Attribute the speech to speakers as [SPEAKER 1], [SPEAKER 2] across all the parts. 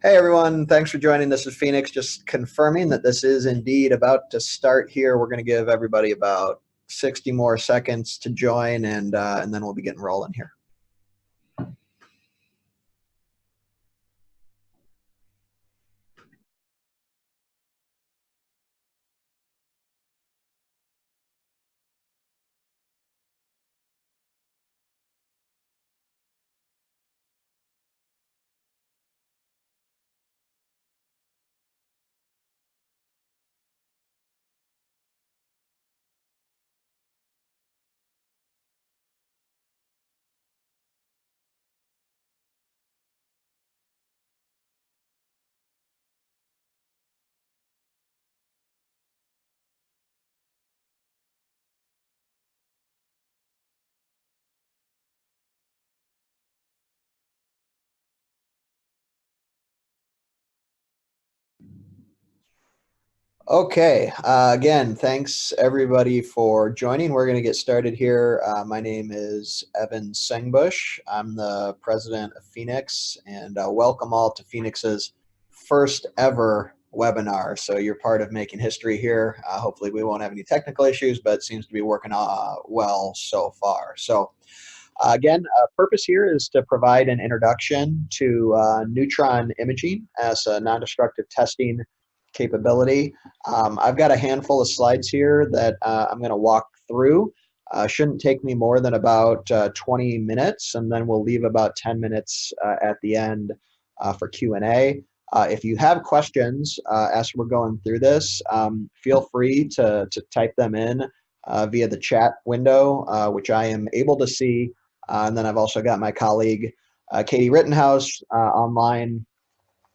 [SPEAKER 1] Hey everyone, thanks for joining. This is Phoenix, just confirming that this is indeed about to start here. We're going to give everybody about 60 more seconds to join, and then we'll be getting rolling here. Okay, again, thanks everybody for joining. We're going to get started here. My name is Evan Sengbusch. I'm the president of Phoenix, and welcome all to Phoenix's first ever webinar. So you're part of making history here. Hopefully we won't have any technical issues, but it seems to be working well so far. So again, purpose here is to provide an introduction to neutron imaging as a non-destructive testing capability. I've got a handful of slides here that I'm going to walk through. Shouldn't take me more than about 20 minutes, and then we'll leave about 10 minutes at the end for Q&A. If you have questions as we're going through this, feel free to type them in via the chat window, which I am able to see. And then I've also got my colleague, Katie Rittenhouse, online,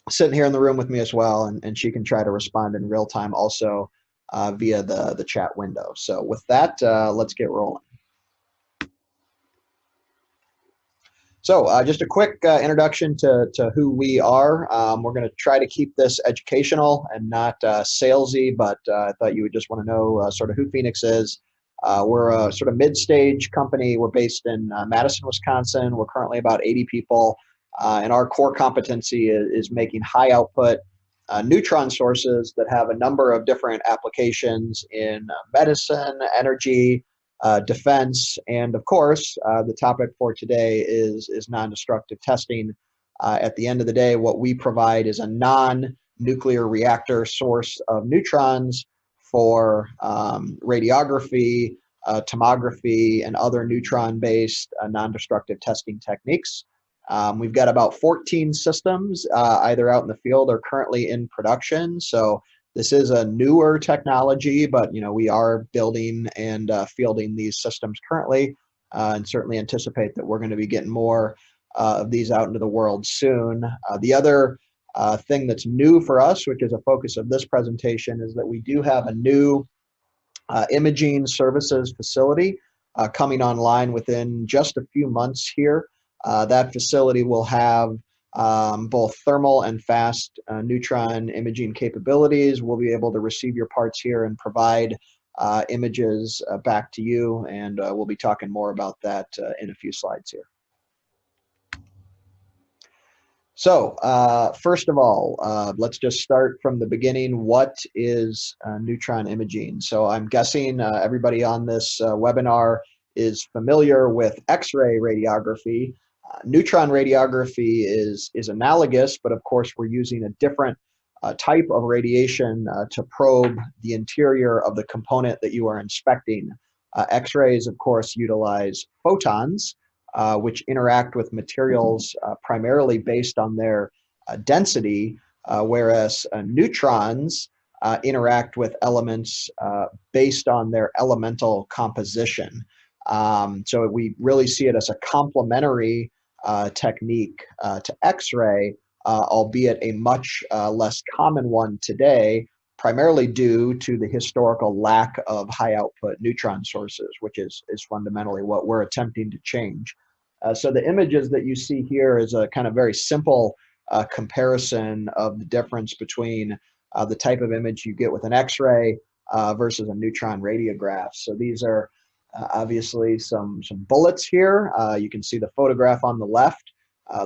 [SPEAKER 1] sitting here in the room with me as well, and she can try to respond in real time also via the chat window. So with that, let's get rolling. So just a quick introduction to who we are. We're going to try to keep this educational and not salesy, but I thought you would just want to know sort of who Phoenix is. We're a sort of mid-stage company. We're based in Madison, Wisconsin. We're currently about 80 people, and our core competency is making high output neutron sources that have a number of different applications in medicine, energy, defense, and of course, the topic for today is non-destructive testing. At the end of the day, what we provide is a non-nuclear reactor source of neutrons for radiography, tomography, and other neutron-based non-destructive testing techniques. We've got about 14 systems either out in the field or currently in production. So this is a newer technology, but we are building and fielding these systems currently, and certainly anticipate that we're going to be getting more of these out into the world soon. The other thing that's new for us, which is a focus of this presentation, is that we do have a new imaging services facility coming online within just a few months here. That facility will have both thermal and fast neutron imaging capabilities. We'll be able to receive your parts here and provide images back to you, and we'll be talking more about that in a few slides here. So first of all, let's just start from the beginning. What is neutron imaging? So I'm guessing everybody on this webinar is familiar with X-ray radiography. Neutron radiography is analogous, but of course we're using a different type of radiation to probe the interior of the component that you are inspecting. X-rays, of course, utilize photons, which interact with materials primarily based on their density, whereas neutrons interact with elements based on their elemental composition. So we really see it as a complementary technique to X-ray, albeit a much less common one today, primarily due to the historical lack of high output neutron sources, which is fundamentally what we're attempting to change. So the images that you see here is a kind of very simple comparison of the difference between the type of image you get with an X-ray versus a neutron radiograph. So these are obviously some bullets here. You can see the photograph on the left.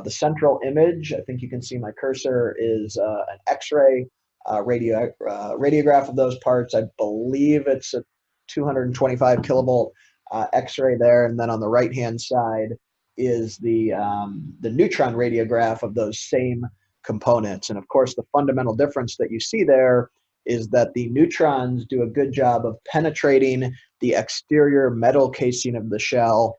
[SPEAKER 1] The central image, I think you can see my cursor, is an X-ray radiograph of those parts. I believe it's a 225 kilovolt X-ray there, and then on the right-hand side is the neutron radiograph of those same components. And of course, the fundamental difference that you see there is that the neutrons do a good job of penetrating the exterior metal casing of the shell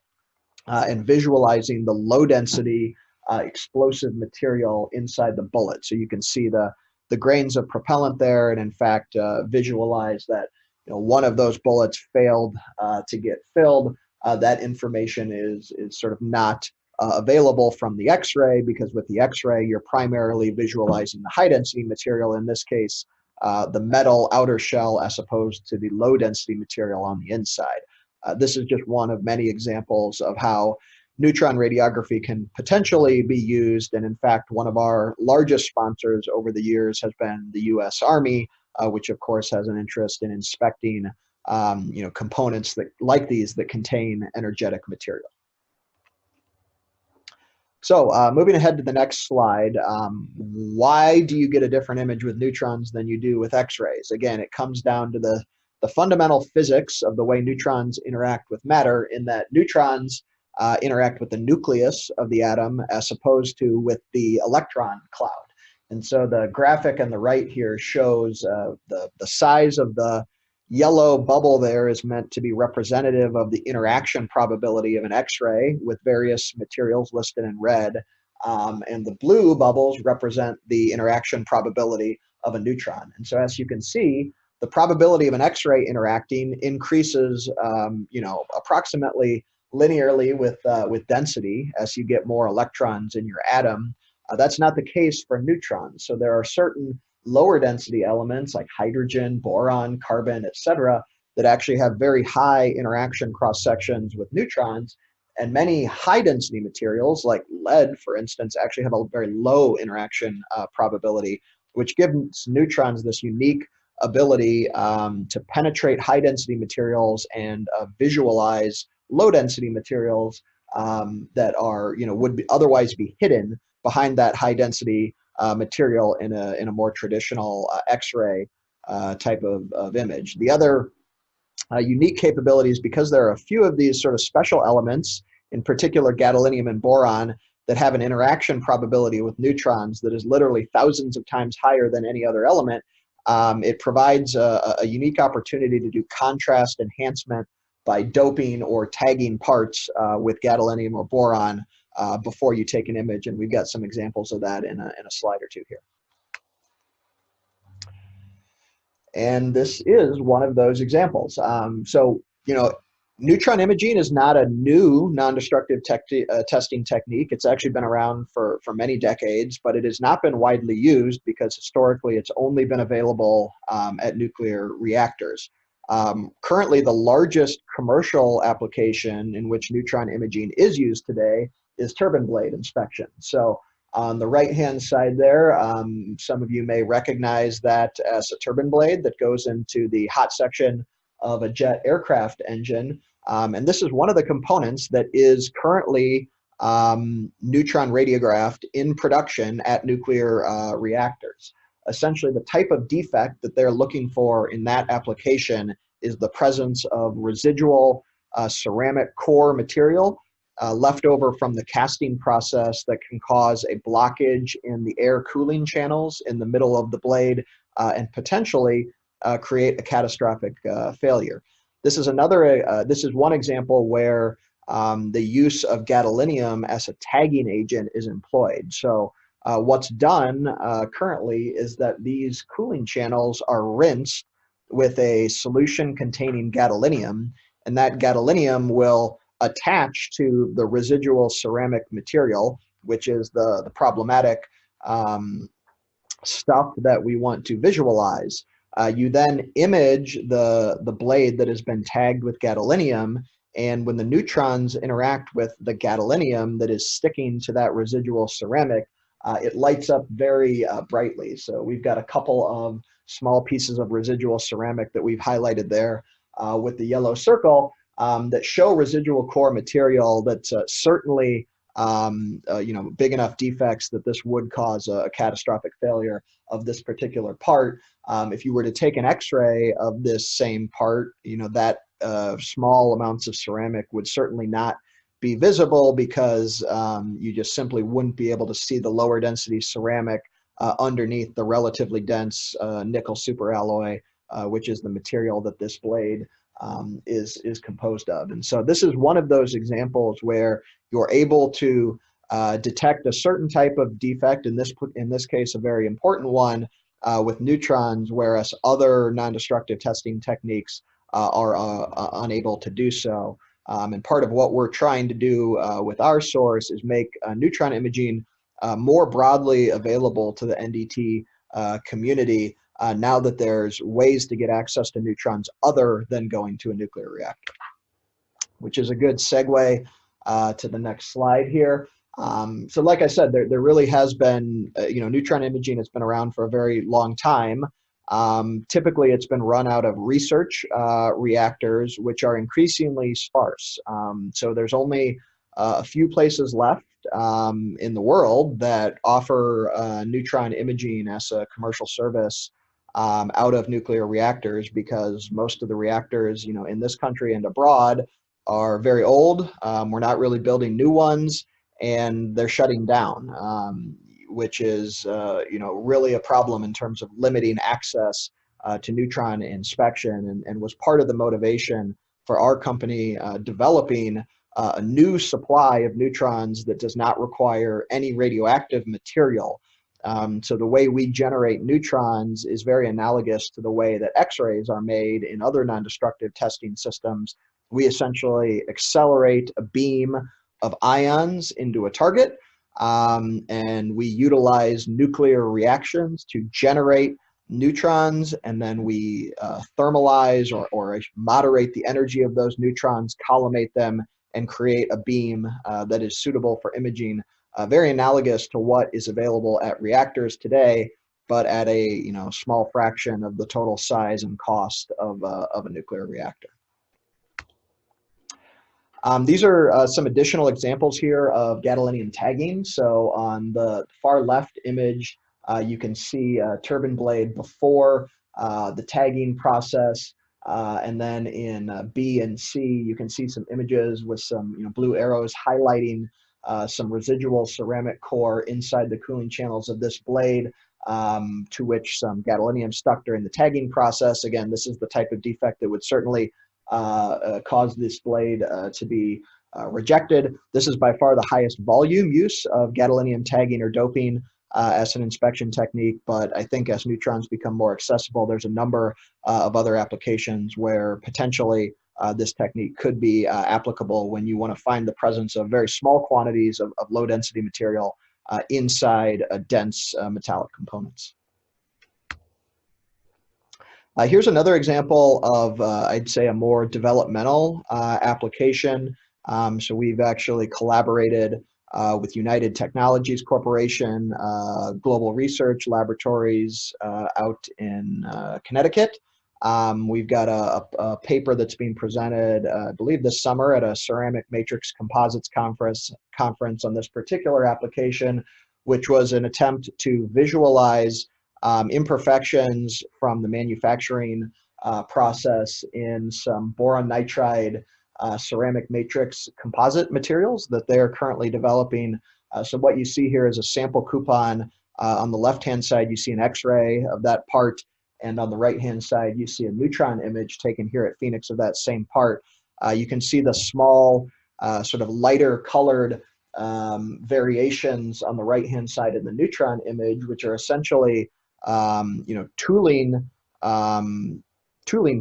[SPEAKER 1] and visualizing the low density explosive material inside the bullet. So you can see the grains of propellant there, and in fact visualize that one of those bullets failed to get filled. That information is sort of not available from the X-ray, because with the X-ray you're primarily visualizing the high density material, in this case the metal outer shell, as opposed to the low density material on the inside. This is just one of many examples of how neutron radiography can potentially be used. And in fact, one of our largest sponsors over the years has been the U.S. Army, which of course has an interest in inspecting components that, like these, that contain energetic material. So moving ahead to the next slide, why do you get a different image with neutrons than you do with X-rays? Again, it comes down to the fundamental physics of the way neutrons interact with matter, in that neutrons interact with the nucleus of the atom as opposed to with the electron cloud. And so the graphic on the right here shows the size of the yellow bubble there is meant to be representative of the interaction probability of an X-ray with various materials listed in red. And the blue bubbles represent the interaction probability of a neutron. And so as you can see, the probability of an X-ray interacting increases, approximately linearly with density as you get more electrons in your atom. That's not the case for neutrons. So there are certain lower density elements like hydrogen, boron, carbon, etc., that actually have very high interaction cross sections with neutrons. And many high density materials like lead, for instance, actually have a very low interaction probability, which gives neutrons this unique ability to penetrate high density materials and visualize low density materials that are, would otherwise be hidden behind that high density material in a more traditional X-ray type of image. The other unique capabilities, because there are a few of these sort of special elements, in particular gadolinium and boron, that have an interaction probability with neutrons that is literally thousands of times higher than any other element. It provides a unique opportunity to do contrast enhancement by doping or tagging parts with gadolinium or boron before you take an image, and we've got some examples of that in a slide or two here. And this is one of those examples. Neutron imaging is not a new non-destructive testing technique. It's actually been around for many decades, but it has not been widely used because historically it's only been available at nuclear reactors. Currently, the largest commercial application in which neutron imaging is used today is turbine blade inspection. So on the right-hand side there, some of you may recognize that as a turbine blade that goes into the hot section of a jet aircraft engine. And this is one of the components that is currently neutron radiographed in production at nuclear reactors. Essentially, the type of defect that they're looking for in that application is the presence of residual ceramic core material left over from the casting process that can cause a blockage in the air cooling channels in the middle of the blade and potentially create a catastrophic failure. This is one example where the use of gadolinium as a tagging agent is employed. So what's done currently is that these cooling channels are rinsed with a solution containing gadolinium, and that gadolinium will attach to the residual ceramic material, which is the problematic stuff that we want to visualize. You then image the blade that has been tagged with gadolinium, and when the neutrons interact with the gadolinium that is sticking to that residual ceramic, it lights up very brightly. So we've got a couple of small pieces of residual ceramic that we've highlighted there with the yellow circle that show residual core material that's certainly big enough defects that this would cause a catastrophic failure of this particular part. If you were to take an X-ray of this same part, that small amounts of ceramic would certainly not be visible because you just simply wouldn't be able to see the lower density ceramic underneath the relatively dense nickel superalloy, which is the material that this blade is composed of. And so this is one of those examples where you're able to detect a certain type of defect, in this case a very important one, with neutrons, whereas other non-destructive testing techniques are unable to do so. And part of what we're trying to do with our source is make neutron imaging more broadly available to the NDT community now that there's ways to get access to neutrons other than going to a nuclear reactor, which is a good segue to the next slide here. So like I said, there really has been, neutron imaging has been around for a very long time. Typically, it's been run out of research reactors, which are increasingly sparse. So there's only a few places left in the world that offer neutron imaging as a commercial service out of nuclear reactors, because most of the reactors, in this country and abroad are very old. We're not really building new ones, and they're shutting down, which is, really a problem in terms of limiting access to neutron inspection, and was part of the motivation for our company developing a new supply of neutrons that does not require any radioactive material. So the way we generate neutrons is very analogous to the way that X-rays are made in other non-destructive testing systems. We essentially accelerate a beam of ions into a target, and we utilize nuclear reactions to generate neutrons, and then we thermalize or moderate the energy of those neutrons, collimate them, and create a beam that is suitable for imaging, very analogous to what is available at reactors today, but at a small fraction of the total size and cost of a nuclear reactor. These are some additional examples here of gadolinium tagging. So on the far left image, you can see a turbine blade before the tagging process. And then in B and C, you can see some images with some blue arrows highlighting some residual ceramic core inside the cooling channels of this blade, to which some gadolinium stuck during the tagging process. Again, this is the type of defect that would certainly cause this blade to be rejected. This is by far the highest volume use of gadolinium tagging or doping as an inspection technique, but I think as neutrons become more accessible, there's a number of other applications where potentially this technique could be applicable when you want to find the presence of very small quantities of low density material inside dense metallic components. Here's another example of, I'd say, a more developmental application. So we've actually collaborated with United Technologies Corporation, Global Research Laboratories out in Connecticut. We've got a paper that's being presented, I believe this summer, at a ceramic matrix composites conference on this particular application, which was an attempt to visualize imperfections from the manufacturing process in some boron nitride ceramic matrix composite materials that they're currently developing. So what you see here is a sample coupon. On the left-hand side, you see an X-ray of that part, and on the right-hand side, you see a neutron image taken here at Phoenix of that same part. You can see the small, sort of lighter colored variations on the right-hand side of the neutron image, which are essentially tooling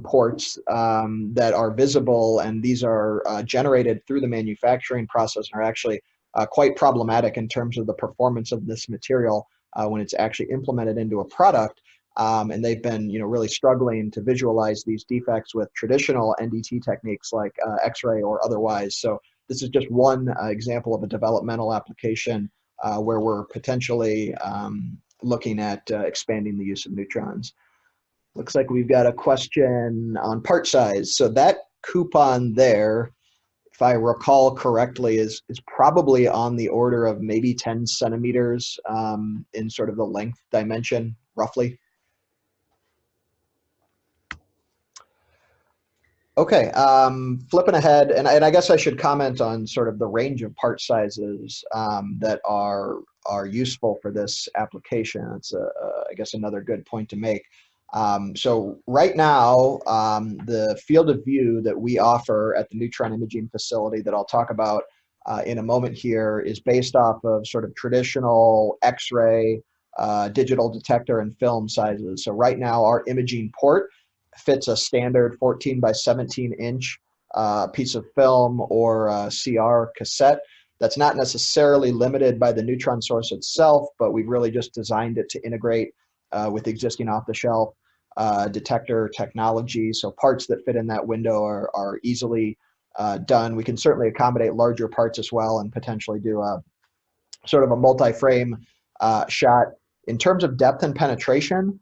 [SPEAKER 1] ports that are visible, and these are generated through the manufacturing process and are actually quite problematic in terms of the performance of this material when it's actually implemented into a product. And they've been really struggling to visualize these defects with traditional NDT techniques like X-ray or otherwise. So this is just one example of a developmental application where we're potentially looking at expanding the use of neutrons. Looks like we've got a question on part size. So that coupon there if I recall correctly, is probably on the order of maybe 10 centimeters in sort of the length dimension, roughly. Okay, flipping ahead, and I guess I should comment on sort of the range of part sizes that are useful for this application. It's I guess another good point to make. So right now, the field of view that we offer at the Neutron Imaging Facility that I'll talk about in a moment here is based off of sort of traditional X-ray, digital detector, and film sizes. So right now, our imaging port fits a standard 14 by 17 inch piece of film or CR cassette. That's not necessarily limited by the neutron source itself, but we've really just designed it to integrate with existing off-the-shelf detector technology. So parts that fit in that window are easily done. We can certainly accommodate larger parts as well and potentially do a sort of a multi-frame shot. In terms of depth and penetration,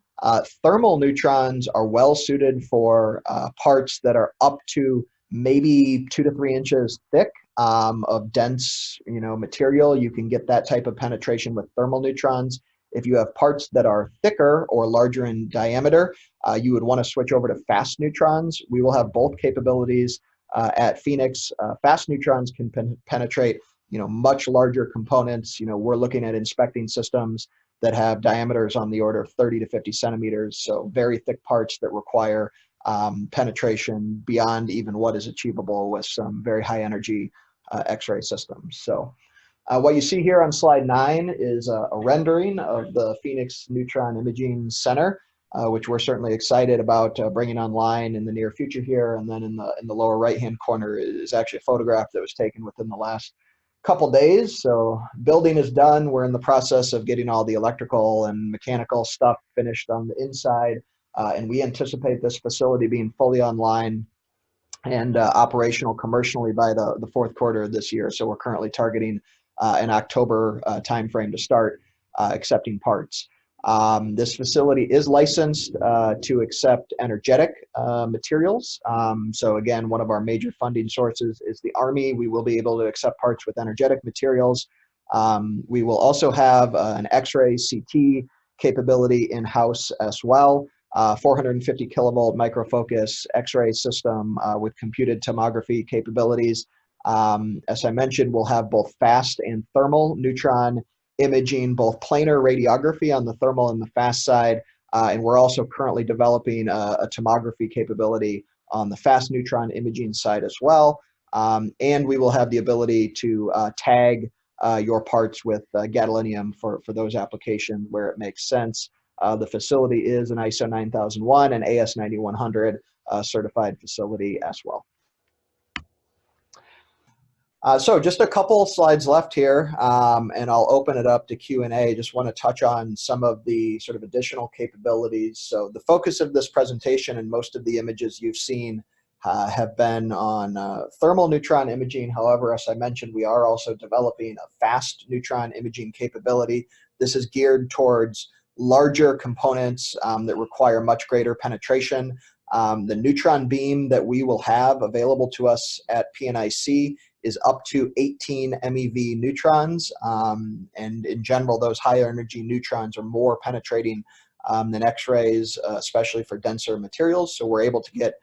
[SPEAKER 1] thermal neutrons are well suited for parts that are up to maybe 2 to 3 inches thick of dense, material. You can get that type of penetration with thermal neutrons. If you have parts that are thicker or larger in diameter, you would want to switch over to fast neutrons. We will have both capabilities at Phoenix. Fast neutrons can penetrate, much larger components. We're looking at inspecting systems that have diameters on the order of 30 to 50 centimeters, so very thick parts that require penetration beyond even what is achievable with some very high energy X-ray systems. So what you see here on slide 9 is a rendering of the Phoenix Neutron Imaging Center, which we're certainly excited about bringing online in the near future here. And then in the lower right-hand corner is actually a photograph that was taken within the last couple days. So building is done. We're in the process of getting all the electrical and mechanical stuff finished on the inside. And we anticipate this facility being fully online and operational commercially by the fourth quarter of this year. So we're currently targeting an October timeframe to start accepting parts. This facility is licensed to accept energetic materials. So again, one of our major funding sources is the Army. We will be able to accept parts with energetic materials. We will also have an X-ray CT capability in-house as well. 450 kilovolt microfocus X-ray system with computed tomography capabilities. As I mentioned, we'll have both fast and thermal neutron imaging, both planar radiography on the thermal and the fast side, and we're also currently developing a tomography capability on the fast neutron imaging side as well. And we will have the ability to tag your parts with gadolinium for those applications where it makes sense. The facility is an ISO 9001 and AS 9100 certified facility as well. So just a couple slides left here, and I'll open it up to Q&A. Just want to touch on some of the sort of additional capabilities. So the focus of this presentation and most of the images you've seen have been on thermal neutron imaging. However, as I mentioned, we are also developing a fast neutron imaging capability. This is geared towards larger components that require much greater penetration. The neutron beam that we will have available to us at PNIC is up to 18 MeV neutrons, and in general, those higher energy neutrons are more penetrating than X-rays, especially for denser materials. So we're able to get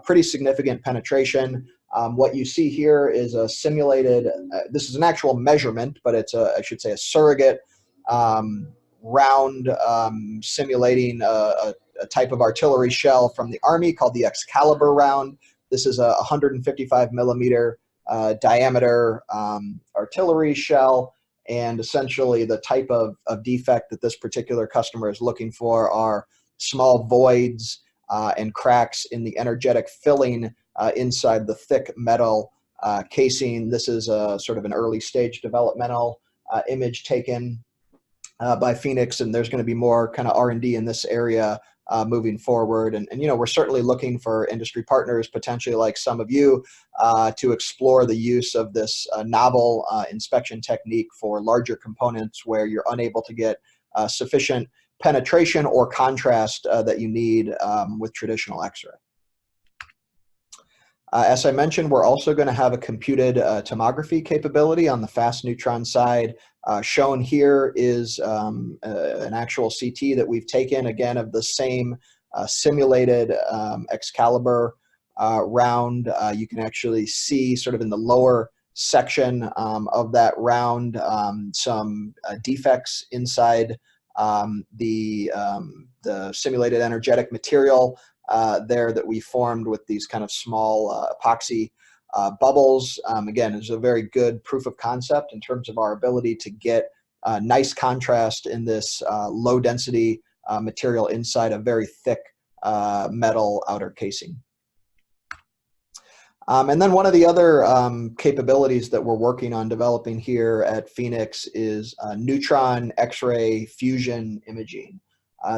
[SPEAKER 1] pretty significant penetration. What you see here is a simulated, this is an actual measurement, but it's I should say a surrogate round simulating a type of artillery shell from the Army called the Excalibur round. This is a 155 millimeter diameter artillery shell, and essentially the type of defect that this particular customer is looking for are small voids and cracks in the energetic filling inside the thick metal casing. This is a sort of an early stage developmental image taken by Phoenix, and there's going to be more kind of R&D in this area moving forward. And we're certainly looking for industry partners, potentially like some of you, to explore the use of this novel inspection technique for larger components where you're unable to get sufficient penetration or contrast that you need with traditional X-ray. As I mentioned, we're also going to have a computed tomography capability on the fast neutron side. Shown here is an actual CT that we've taken, again, of the same simulated Excalibur round. You can actually see sort of in the lower section of that round some defects inside the simulated energetic material there that we formed with these kind of small epoxy bubbles. Again, it's a very good proof of concept in terms of our ability to get nice contrast in this low density material inside a very thick metal outer casing. And then one of the other capabilities that we're working on developing here at Phoenix is neutron X-ray fusion imaging.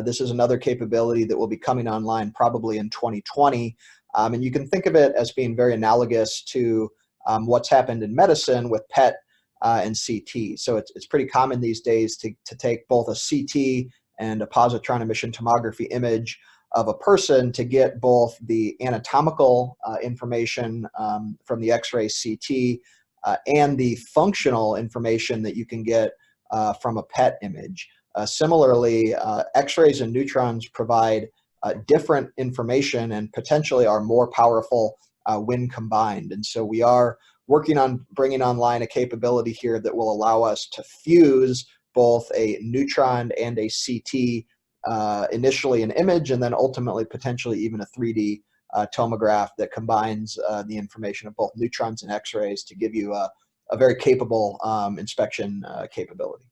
[SPEAKER 1] This is another capability that will be coming online probably in 2020. And you can think of it as being very analogous to what's happened in medicine with PET and CT. So it's pretty common these days to take both a CT and a positron emission tomography image of a person to get both the anatomical information from the X-ray CT and the functional information that you can get from a PET image. Similarly, X-rays and neutrons provide different information and potentially are more powerful when combined. And so we are working on bringing online a capability here that will allow us to fuse both a neutron and a CT, initially an image, and then ultimately potentially even a 3D tomograph that combines the information of both neutrons and X-rays to give you a very capable inspection capability.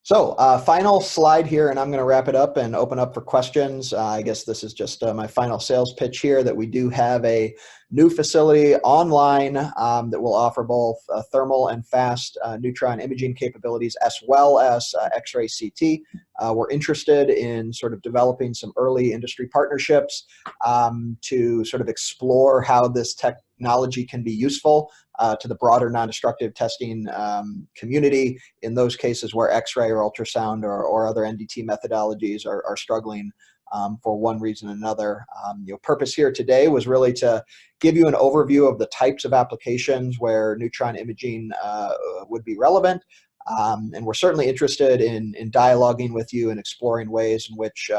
[SPEAKER 1] So final slide here, and I'm going to wrap it up and open up for questions. I guess this is just my final sales pitch here, that we do have a new facility online that will offer both thermal and fast neutron imaging capabilities, as well as X-ray CT. We're interested in sort of developing some early industry partnerships to sort of explore how this technology can be useful to the broader non-destructive testing community in those cases where X-ray or ultrasound or other NDT methodologies are struggling for one reason or another. Purpose here today was really to give you an overview of the types of applications where neutron imaging would be relevant. And we're certainly interested in dialoguing with you and exploring ways in which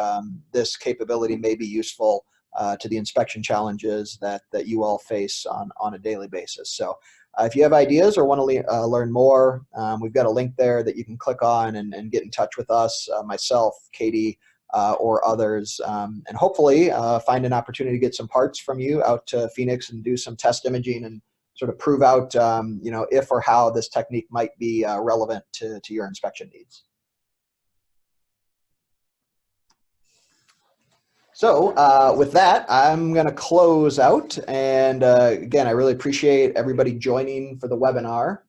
[SPEAKER 1] this capability may be useful to the inspection challenges that you all face on a daily basis. So if you have ideas or want to learn more, we've got a link there that you can click on and get in touch with us, myself, Katie, or others, and hopefully find an opportunity to get some parts from you out to Phoenix and do some test imaging and sort of prove out if or how this technique might be relevant to your inspection needs. So with that, I'm going to close out. And again, I really appreciate everybody joining for the webinar.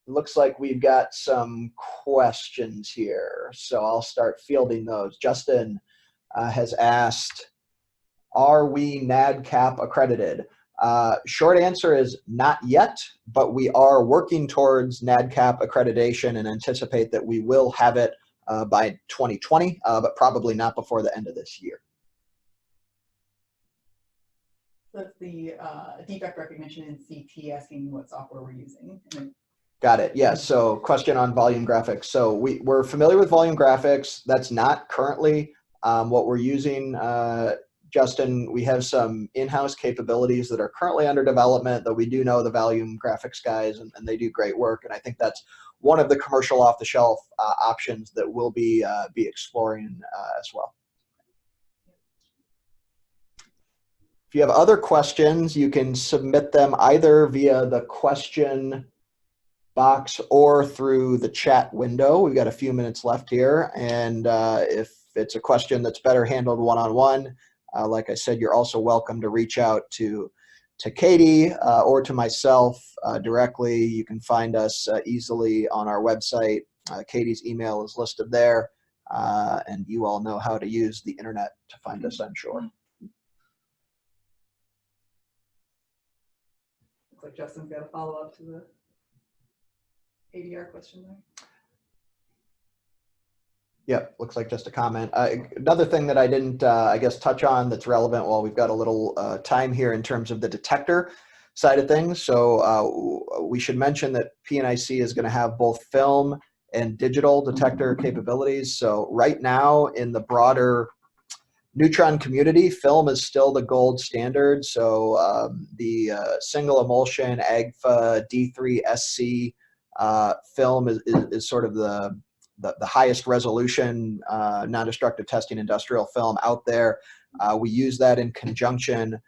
[SPEAKER 1] It looks like we've got some questions here, so I'll start fielding those. Justin has asked, are we NADCAP accredited? Short answer is not yet, but we are working towards NADCAP accreditation and anticipate that we will have it by 2020, but probably not before the end of this year.
[SPEAKER 2] That's the defect recognition in CT, asking what software we're using.
[SPEAKER 1] Got it. Yeah. So question on volume graphics. So we're familiar with volume graphics. That's not currently what we're using. Justin, we have some in-house capabilities that are currently under development, though we do know the volume graphics guys, and they do great work. And I think that's one of the commercial off-the-shelf options that we'll be exploring as well. If you have other questions, you can submit them either via the question box or through the chat window. We've got a few minutes left here, and if it's a question that's better handled one-on-one, like I said, you're also welcome to reach out to Katie or to myself directly. You can find us easily on our website. Katie's email is listed there, and you all know how to use the internet to find us, I'm sure.
[SPEAKER 2] Looks like Justin's got a follow-up to the ADR question there.
[SPEAKER 1] Yep, looks like just a comment. Another thing that I didn't, I guess, touch on that's relevant while we've got a little time here in terms of the detector side of things. So we should mention that PNIC is going to have both film and digital detector capabilities. So right now in the broader neutron community, film is still the gold standard. So the single emulsion AGFA D3SC film is sort of the highest resolution non-destructive testing industrial film out there. We use that in conjunction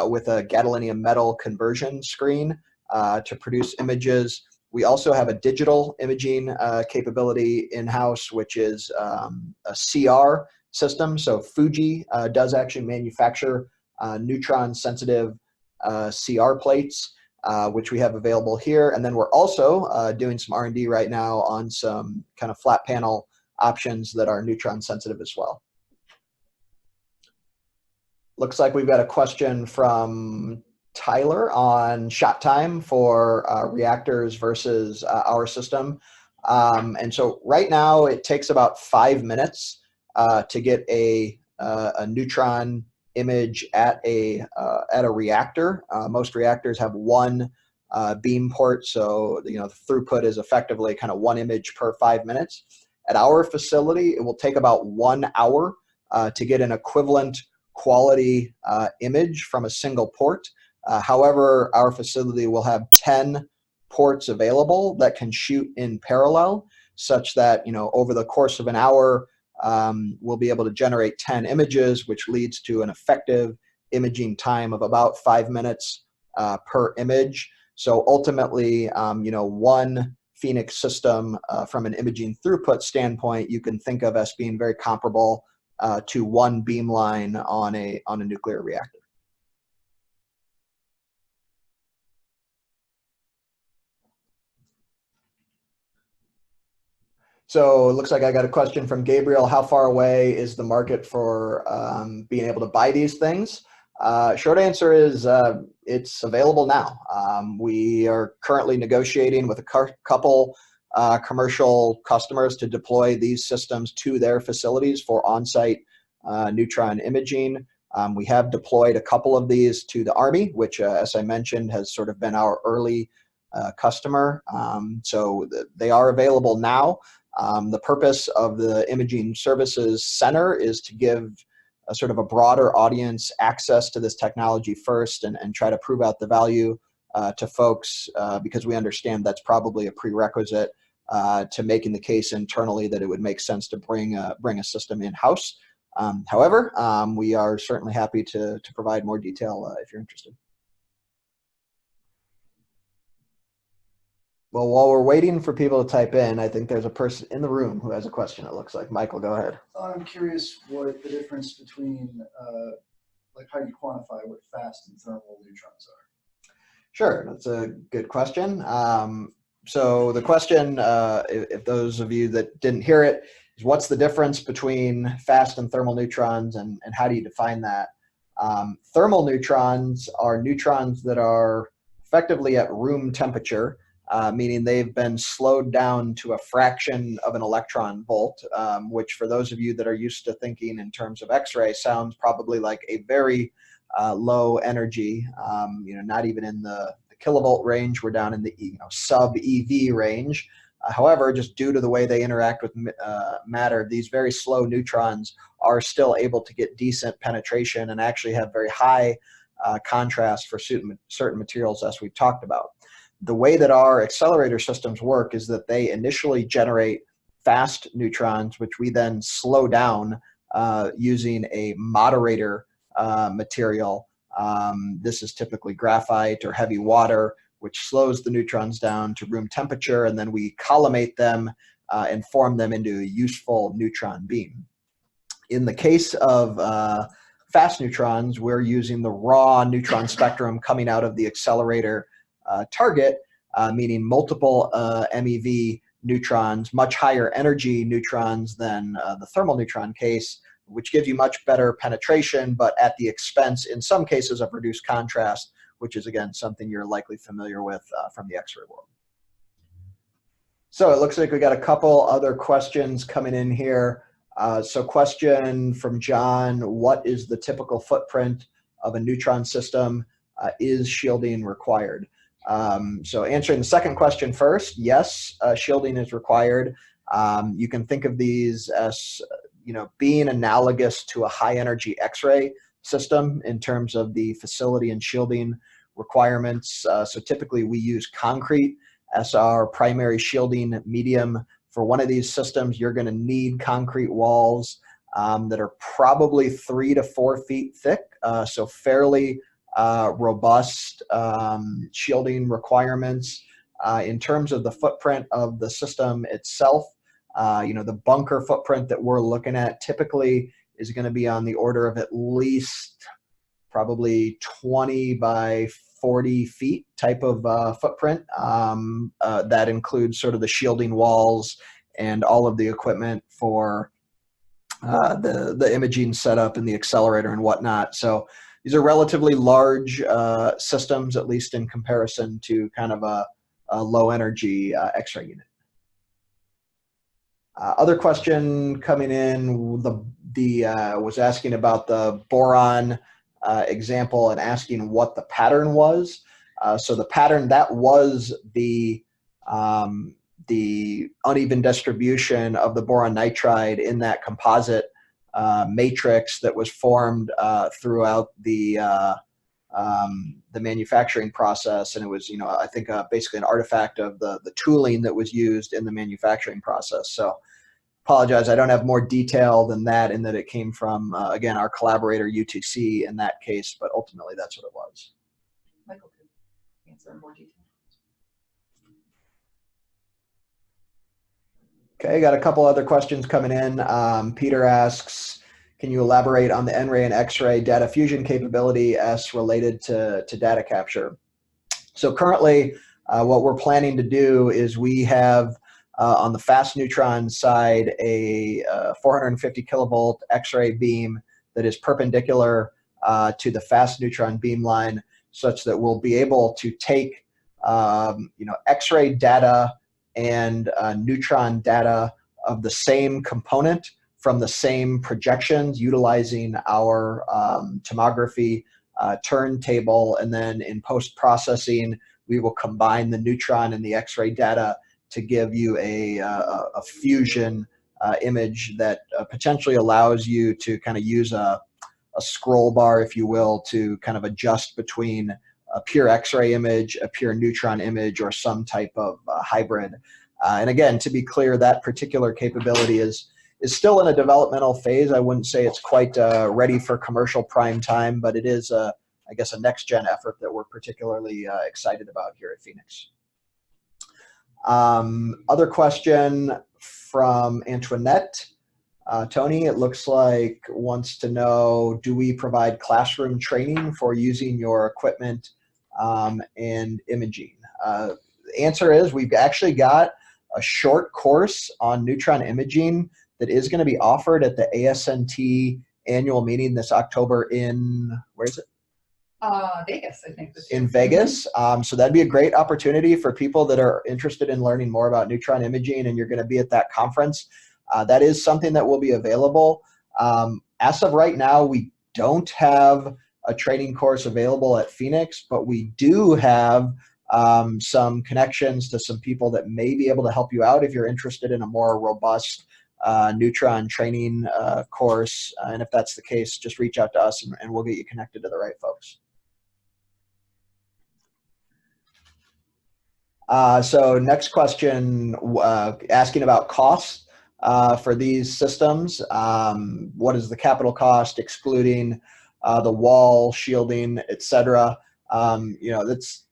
[SPEAKER 1] with a gadolinium metal conversion screen to produce images. We also have a digital imaging capability in-house, which is a CR system. So Fuji does actually manufacture neutron sensitive CR plates, which we have available here. And then we're also doing some R&D right now on some kind of flat panel options that are neutron sensitive as well. Looks like we've got a question from Tyler on shot time for reactors versus our system. And so right now it takes about 5 minutes to get a neutron image at a reactor. Most reactors have one beam port, so the throughput is effectively kind of one image per 5 minutes. At our facility, it will take about 1 hour to get an equivalent quality image from a single port. However, our facility will have 10 ports available that can shoot in parallel, such that over the course of an hour, we'll be able to generate 10 images, which leads to an effective imaging time of about 5 minutes per image. So ultimately, one Phoenix system from an imaging throughput standpoint, you can think of as being very comparable to one beamline on a nuclear reactor. So it looks like I got a question from Gabriel. How far away is the market for being able to buy these things? Short answer is it's available now. We are currently negotiating with a couple commercial customers to deploy these systems to their facilities for on-site neutron imaging. We have deployed a couple of these to the Army, which, as I mentioned, has sort of been our early customer. So they are available now. The purpose of the Imaging Services Center is to give a sort of a broader audience access to this technology first and try to prove out the value to folks because we understand that's probably a prerequisite to making the case internally that it would make sense to bring a system in-house. However, we are certainly happy to provide more detail if you're interested. Well, while we're waiting for people to type in, I think there's a person in the room who has a question, it looks like. Michael, go ahead.
[SPEAKER 3] I'm curious what the difference between, like how you quantify what fast and thermal neutrons are.
[SPEAKER 1] Sure, that's a good question. So the question, if those of you that didn't hear it, is what's the difference between fast and thermal neutrons and how do you define that? Thermal neutrons are neutrons that are effectively at room temperature, meaning they've been slowed down to a fraction of an electron volt, which for those of you that are used to thinking in terms of X-ray sounds probably like a very low energy, not even in the kilovolt range. We're down in the sub EV range. However, just due to the way they interact with matter, these very slow neutrons are still able to get decent penetration and actually have very high contrast for certain materials, as we've talked about. The way that our accelerator systems work is that they initially generate fast neutrons, which we then slow down using a moderator material. This is typically graphite or heavy water, which slows the neutrons down to room temperature, and then we collimate them and form them into a useful neutron beam. In the case of fast neutrons, we're using the raw neutron spectrum coming out of the accelerator target, meaning multiple MeV neutrons, much higher energy neutrons than the thermal neutron case, which gives you much better penetration, but at the expense, in some cases, of reduced contrast, which is, again, something you're likely familiar with from the X-ray world. So it looks like we got a couple other questions coming in here. So question from John, what is the typical footprint of a neutron system? Is shielding required? So answering the second question first, yes, shielding is required. You can think of these as being analogous to a high energy X-ray system in terms of the facility and shielding requirements. So typically we use concrete as our primary shielding medium. For one of these systems, you're going to need concrete walls that are probably 3 to 4 feet thick, so fairly robust shielding requirements. In terms of the footprint of the system itself, the bunker footprint that we're looking at typically is going to be on the order of at least probably 20 by 40 feet type of footprint. That includes sort of the shielding walls and all of the equipment for the imaging setup and the accelerator and whatnot. So these are relatively large systems, at least in comparison to kind of a low energy X-ray unit. Other question coming in, was asking about the boron example and asking what the pattern was. So the pattern, that was the uneven distribution of the boron nitride in that composite matrix that was formed throughout the manufacturing process. And it was, I think basically an artifact of the tooling that was used in the manufacturing process. So apologize, I don't have more detail than that, in that it came from, again, our collaborator UTC in that case, but ultimately that's what it was.
[SPEAKER 2] Michael could answer in more detail.
[SPEAKER 1] Okay, got a couple other questions coming in. Peter asks, can you elaborate on the N-ray and X-ray data fusion capability as related to data capture? So currently, what we're planning to do is we have on the fast neutron side a 450 kilovolt X-ray beam that is perpendicular to the fast neutron beam line, such that we'll be able to take X-ray data and neutron data of the same component from the same projections, utilizing our tomography turntable, and then in post-processing we will combine the neutron and the X-ray data to give you a fusion image that potentially allows you to kind of use a scroll bar, if you will, to kind of adjust between a pure X-ray image, a pure neutron image, or some type of hybrid. And again, to be clear, that particular capability is still in a developmental phase. I wouldn't say it's quite ready for commercial prime time, but it is, I guess, a next-gen effort that we're particularly excited about here at Phoenix. Other question from Antoinette. Tony, it looks like, wants to know, do we provide classroom training for using your equipment and imaging? The answer is we've actually got a short course on neutron imaging that is going to be offered at the ASNT annual meeting this October in, where is it?
[SPEAKER 2] Vegas, I think.
[SPEAKER 1] In Vegas. So that'd be a great opportunity for people that are interested in learning more about neutron imaging, and you're going to be at that conference. That is something that will be available. As of right now, we don't have a training course available at Phoenix, but we do have some connections to some people that may be able to help you out if you're interested in a more robust neutron training course. And if that's the case, just reach out to us and we'll get you connected to the right folks. So next question, asking about costs for these systems. What is the capital cost, excluding the wall, shielding, etc.? That's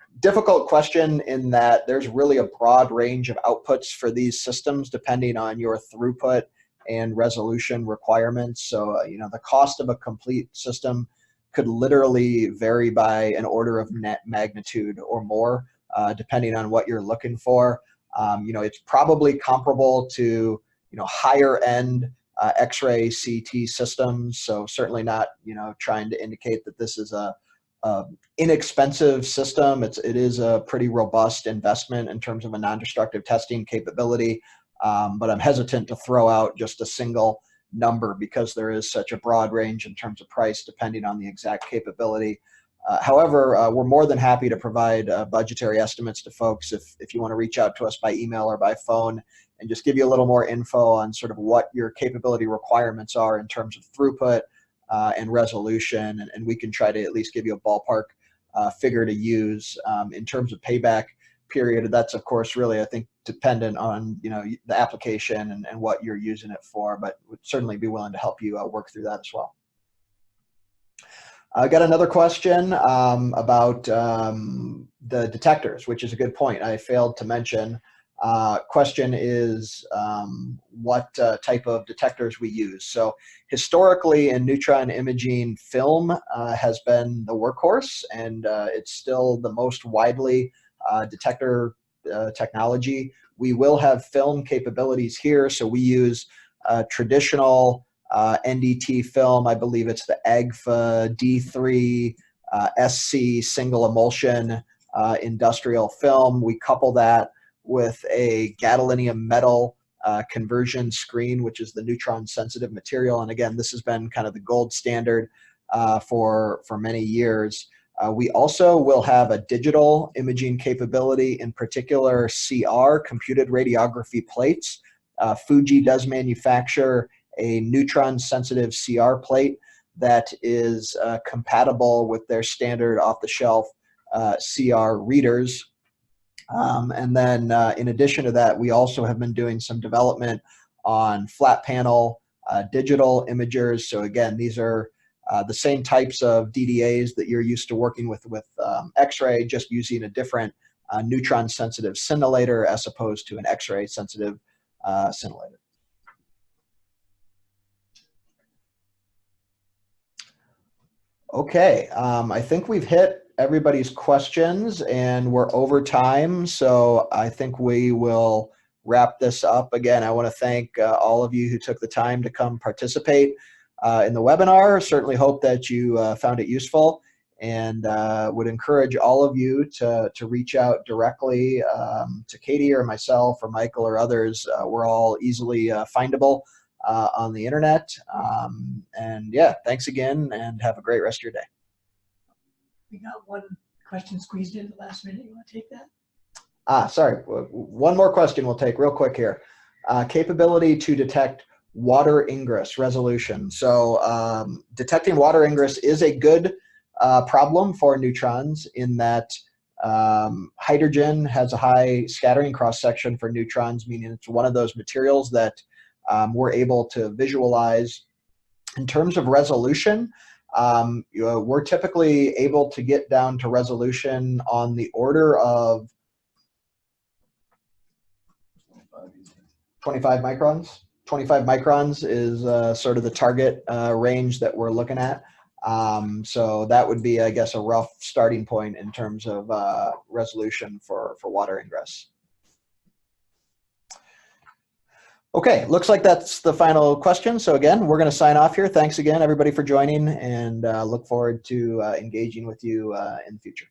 [SPEAKER 1] a difficult question in that there's really a broad range of outputs for these systems depending on your throughput and resolution requirements. So, the cost of a complete system could literally vary by an order of net magnitude or more, depending on what you're looking for. It's probably comparable to, higher end X-ray CT systems. So certainly not, trying to indicate that this is a inexpensive system. It is a pretty robust investment in terms of a non-destructive testing capability, but I'm hesitant to throw out just a single number because there is such a broad range in terms of price depending on the exact capability. However, we're more than happy to provide budgetary estimates to folks if you want to reach out to us by email or by phone and just give you a little more info on sort of what your capability requirements are in terms of throughput and resolution, and we can try to at least give you a ballpark figure to use. In terms of payback period, that's of course really, I think, dependent on the application and what you're using it for, but would certainly be willing to help you work through that as well. I got another question about the detectors, which is a good point. I failed to mention. Question is what type of detectors we use. So historically in neutron imaging, film has been the workhorse, and it's still the most widely detector technology. We will have film capabilities here, so we use traditional NDT film. I believe it's the AGFA D3 SC single emulsion industrial film. We couple that with a gadolinium metal conversion screen, which is the neutron sensitive material. And again, this has been kind of the gold standard for many years. We also will have a digital imaging capability, in particular CR, computed radiography plates. Fuji does manufacture a neutron sensitive CR plate that is compatible with their standard off-the-shelf CR readers. And then in addition to that, we also have been doing some development on flat panel digital imagers. So again, these are the same types of DDAs that you're used to working with X-ray, just using a different neutron sensitive scintillator as opposed to an X-ray sensitive scintillator. Okay, I think we've hit everybody's questions and we're over time, so I think we will wrap this up. Again, I want to thank all of you who took the time to come participate in the webinar. Certainly hope that you found it useful, and would encourage all of you to reach out directly to Katie or myself or Michael or others. We're all easily findable on the internet. And yeah, thanks again and have a great rest of your day.
[SPEAKER 4] We got one question squeezed in at the last minute. You want to take that?
[SPEAKER 1] Sorry. One more question we'll take real quick here. Capability to detect water ingress resolution. So detecting water ingress is a good problem for neutrons in that hydrogen has a high scattering cross-section for neutrons, meaning it's one of those materials that we're able to visualize. In terms of resolution, we're typically able to get down to resolution on the order of 25 microns. 25 microns is sort of the target range that we're looking at. So that would be, I guess, a rough starting point in terms of resolution for water ingress. Okay, looks like that's the final question. So again, we're going to sign off here. Thanks again, everybody, for joining, and look forward to engaging with you in the future.